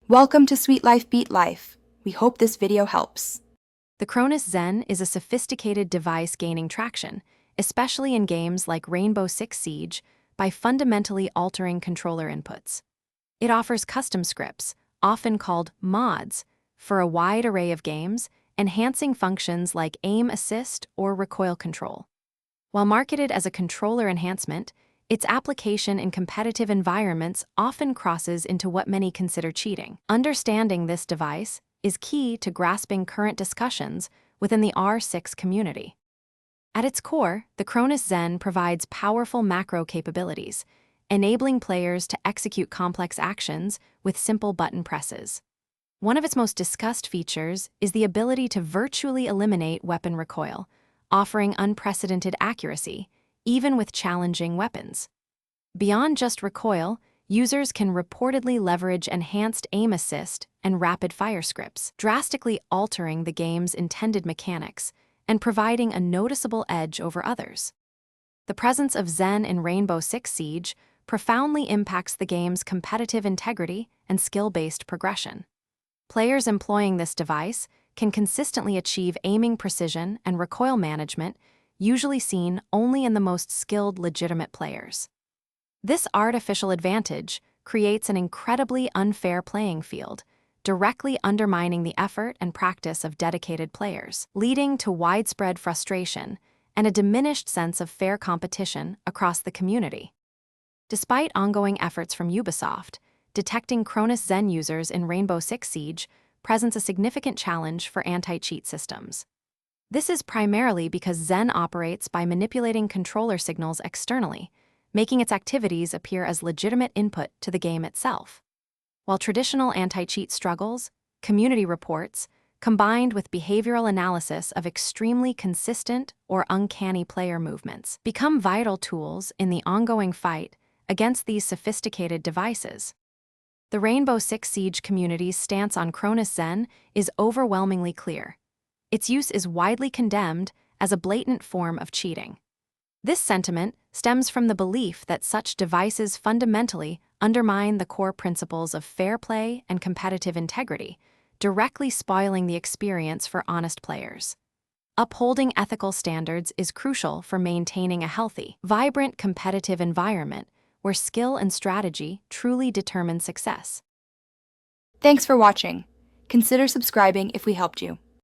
Welcome to Sweet Life Beat Life. We hope this video helps. The Cronus Zen is a sophisticated device gaining traction, especially in games like Rainbow Six Siege, by fundamentally altering controller inputs. It offers custom scripts, often called mods, for a wide array of games, enhancing functions like aim assist or recoil control. While marketed as a controller enhancement, its application in competitive environments often crosses into what many consider cheating. Understanding this device is key to grasping current discussions within the R6 community. At its core, the Cronus Zen provides powerful macro capabilities, enabling players to execute complex actions with simple button presses. One of its most discussed features is the ability to virtually eliminate weapon recoil, offering unprecedented accuracy, even with challenging weapons. Beyond just recoil, users can reportedly leverage enhanced aim assist and rapid-fire scripts, drastically altering the game's intended mechanics and providing a noticeable edge over others. The presence of Zen in Rainbow Six Siege profoundly impacts the game's competitive integrity and skill-based progression. Players employing this device can consistently achieve aiming precision and recoil management usually seen only in the most skilled legitimate players. This artificial advantage creates an incredibly unfair playing field, directly undermining the effort and practice of dedicated players, leading to widespread frustration and a diminished sense of fair competition across the community. Despite ongoing efforts from Ubisoft, detecting Cronus Zen users in Rainbow Six Siege presents a significant challenge for anti-cheat systems. This is primarily because Zen operates by manipulating controller signals externally, making its activities appear as legitimate input to the game itself. While traditional anti-cheat struggles, community reports, combined with behavioral analysis of extremely consistent or uncanny player movements, become vital tools in the ongoing fight against these sophisticated devices. The Rainbow Six Siege community's stance on Cronus Zen is overwhelmingly clear. Its use is widely condemned as a blatant form of cheating. This sentiment stems from the belief that such devices fundamentally undermine the core principles of fair play and competitive integrity, directly spoiling the experience for honest players. Upholding ethical standards is crucial for maintaining a healthy, vibrant competitive environment where skill and strategy truly determine success. Thanks for watching. Consider subscribing if we helped you.